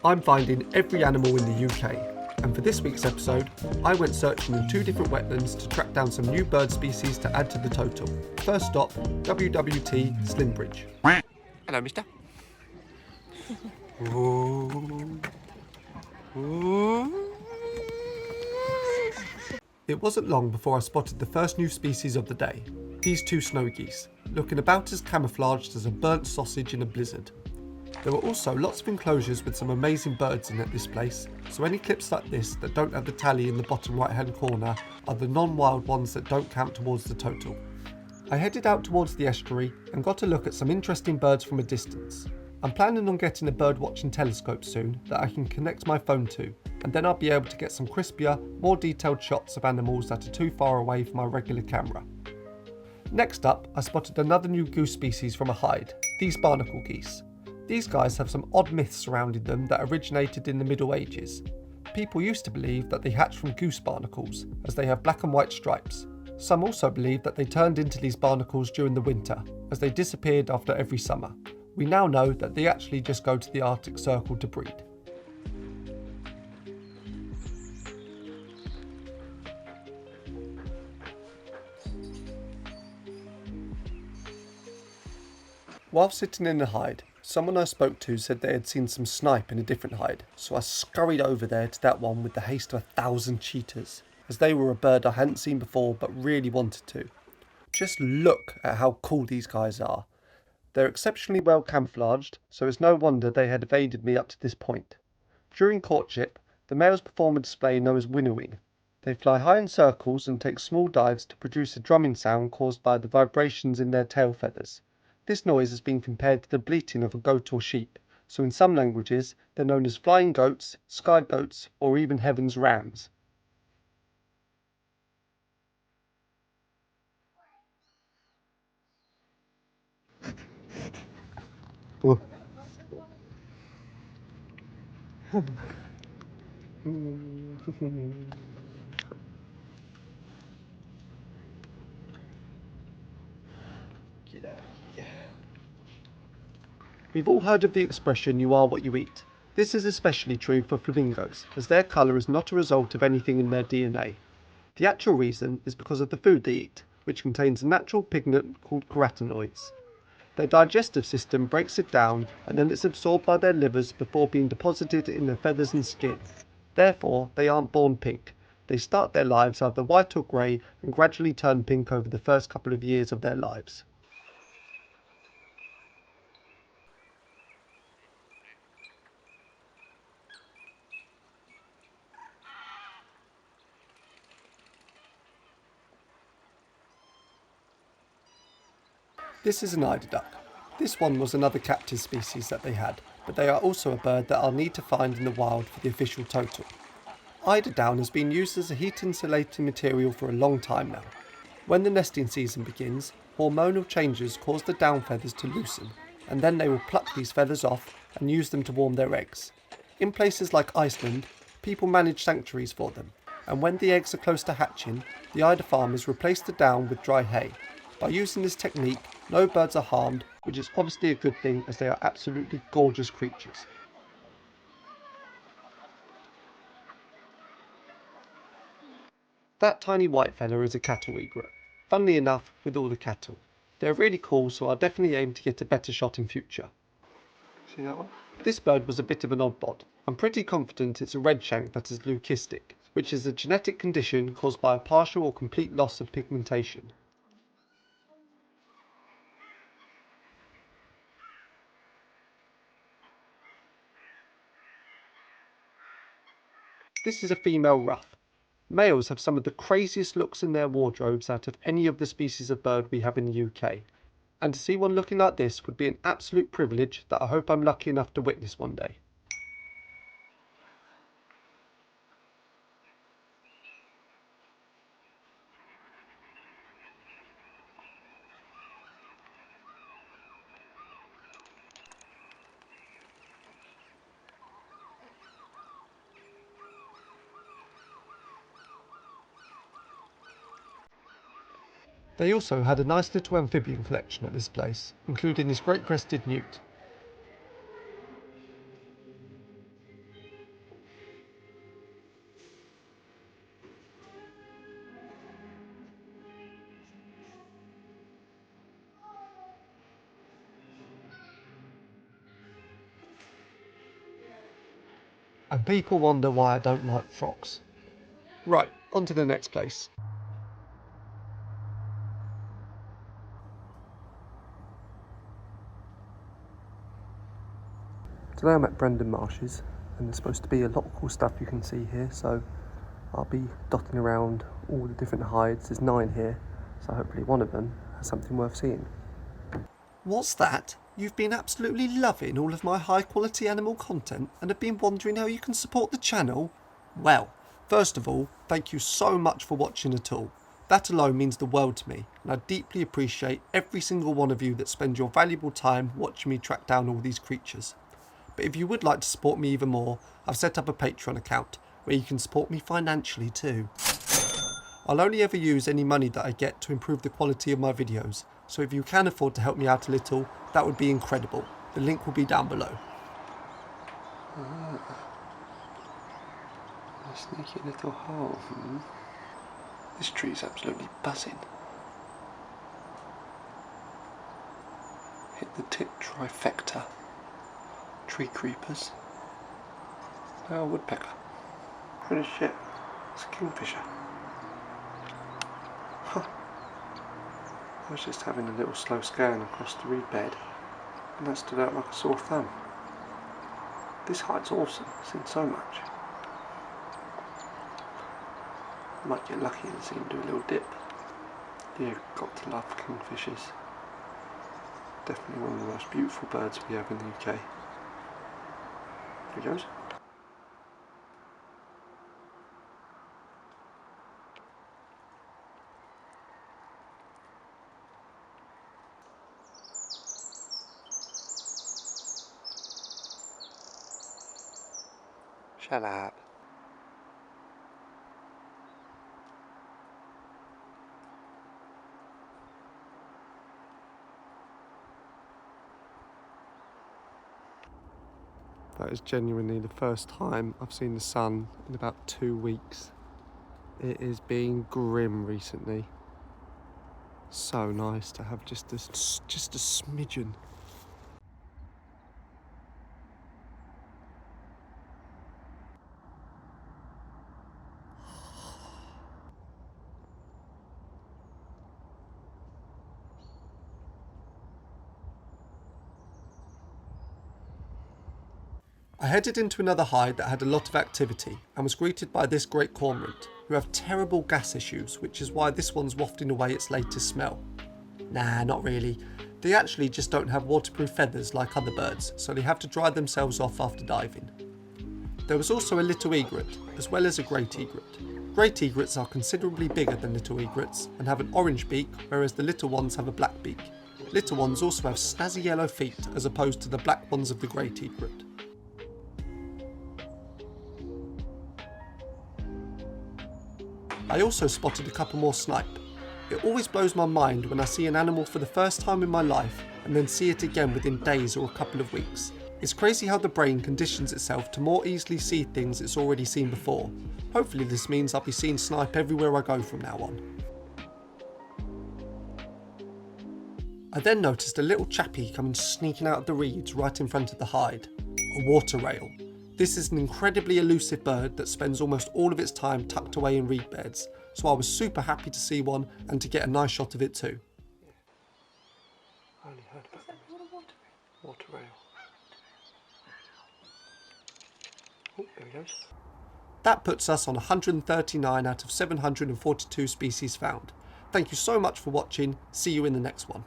I'm finding every animal in the UK, and for this week's episode, I went searching in 2 different wetlands to track down some new bird species to add to the total. First stop, WWT Slimbridge. Hello, mister. It wasn't long before I spotted the first new species of the day, these 2 snow geese, looking about as camouflaged as a burnt sausage in a blizzard. There were also lots of enclosures with some amazing birds in at this place, so any clips like this that don't have the tally in the bottom right hand corner are the non-wild ones that don't count towards the total. I headed out towards the estuary and got a look at some interesting birds from a distance. I'm planning on getting a bird watching telescope soon that I can connect my phone to, and then I'll be able to get some crispier, more detailed shots of animals that are too far away for my regular camera. Next up, I spotted another new goose species from a hide, these barnacle geese. These guys have some odd myths surrounding them that originated in the Middle Ages. People used to believe that they hatched from goose barnacles, as they have black and white stripes. Some also believe that they turned into these barnacles during the winter, as they disappeared after every summer. We now know that they actually just go to the Arctic Circle to breed. While sitting in the hide, someone I spoke to said they had seen some snipe in a different hide, so I scurried over there to that one with the haste of 1,000 cheetahs, as they were a bird I hadn't seen before but really wanted to. Just look at how cool these guys are. They're exceptionally well camouflaged, so it's no wonder they had evaded me up to this point. During courtship, the males perform a display known as winnowing. They fly high in circles and take small dives to produce a drumming sound caused by the vibrations in their tail feathers. This noise has been compared to the bleating of a goat or sheep, so in some languages they're known as flying goats, sky goats, or even heaven's rams. Oh. Get out of here. We've all heard of the expression, you are what you eat. This is especially true for flamingos, as their colour is not a result of anything in their DNA. The actual reason is because of the food they eat, which contains a natural pigment called carotenoids. Their digestive system breaks it down and then it's absorbed by their livers before being deposited in their feathers and skin. Therefore, they aren't born pink. They start their lives either white or grey and gradually turn pink over the first couple of years of their lives. This is an eider duck. This one was another captive species that they had, but they are also a bird that I'll need to find in the wild for the official total. Eider down has been used as a heat insulating material for a long time now. When the nesting season begins, hormonal changes cause the down feathers to loosen, and then they will pluck these feathers off and use them to warm their eggs. In places like Iceland, people manage sanctuaries for them, and when the eggs are close to hatching, the eider farmers replace the down with dry hay. By using this technique, no birds are harmed, which is obviously a good thing as they are absolutely gorgeous creatures. That tiny white fella is a cattle egret. Funnily enough, with all the cattle. They're really cool, so I'll definitely aim to get a better shot in future. See that one? This bird was a bit of an oddbod. I'm pretty confident it's a redshank that is leucistic, which is a genetic condition caused by a partial or complete loss of pigmentation. This is a female ruff. Males have some of the craziest looks in their wardrobes out of any of the species of bird we have in the UK. And to see one looking like this would be an absolute privilege that I hope I'm lucky enough to witness one day. They also had a nice little amphibian collection at this place, including this great crested newt. And people wonder why I don't like frogs. Right, on to the next place. Today I'm at Marshes, and there's supposed to be a lot of cool stuff you can see here, so I'll be dotting around all the different hides. There's 9 here, so hopefully one of them has something worth seeing. What's that? You've been absolutely loving all of my high quality animal content and have been wondering how you can support the channel? Well, first of all, thank you so much for watching at all. That alone means the world to me, and I deeply appreciate every single one of you that spend your valuable time watching me track down all these creatures. But if you would like to support me even more, I've set up a Patreon account where you can support me financially too. I'll only ever use any money that I get to improve the quality of my videos, so if you can afford to help me out a little, that would be incredible. The link will be down below. A sneaky little hole. This tree's absolutely buzzing. Hit the tip trifecta. Tree creepers. Now a woodpecker. Holy shit, it's a kingfisher. Huh. I was just having a little slow scan across the reed bed, and that stood out like a sore thumb. This hide's awesome, I've seen so much. I might get lucky and see him do a little dip. You've got to love kingfishers. Definitely one of the most beautiful birds we have in the UK. There he goes. Shut up. That is genuinely the first time I've seen the sun in about 2 weeks. It is being grim recently. So nice to have just a smidgen. I headed into another hide that had a lot of activity and was greeted by this great cormorant, who have terrible gas issues, which is why this one's wafting away its latest smell. Nah, not really. They actually just don't have waterproof feathers like other birds, so they have to dry themselves off after diving. There was also a little egret, as well as a great egret. Great egrets are considerably bigger than little egrets and have an orange beak, whereas the little ones have a black beak. Little ones also have snazzy yellow feet, as opposed to the black ones of the great egret. I also spotted a couple more snipe. It always blows my mind when I see an animal for the first time in my life and then see it again within days or a couple of weeks. It's crazy how the brain conditions itself to more easily see things it's already seen before. Hopefully this means I'll be seeing snipe everywhere I go from now on. I then noticed a little chappie coming sneaking out of the reeds right in front of the hide. A water rail. This is an incredibly elusive bird that spends almost all of its time tucked away in reed beds, so I was super happy to see one and to get a nice shot of it too. I only heard about them. Water rail. Oh, there he goes. That puts us on 139 out of 742 species found. Thank you so much for watching. See you in the next one.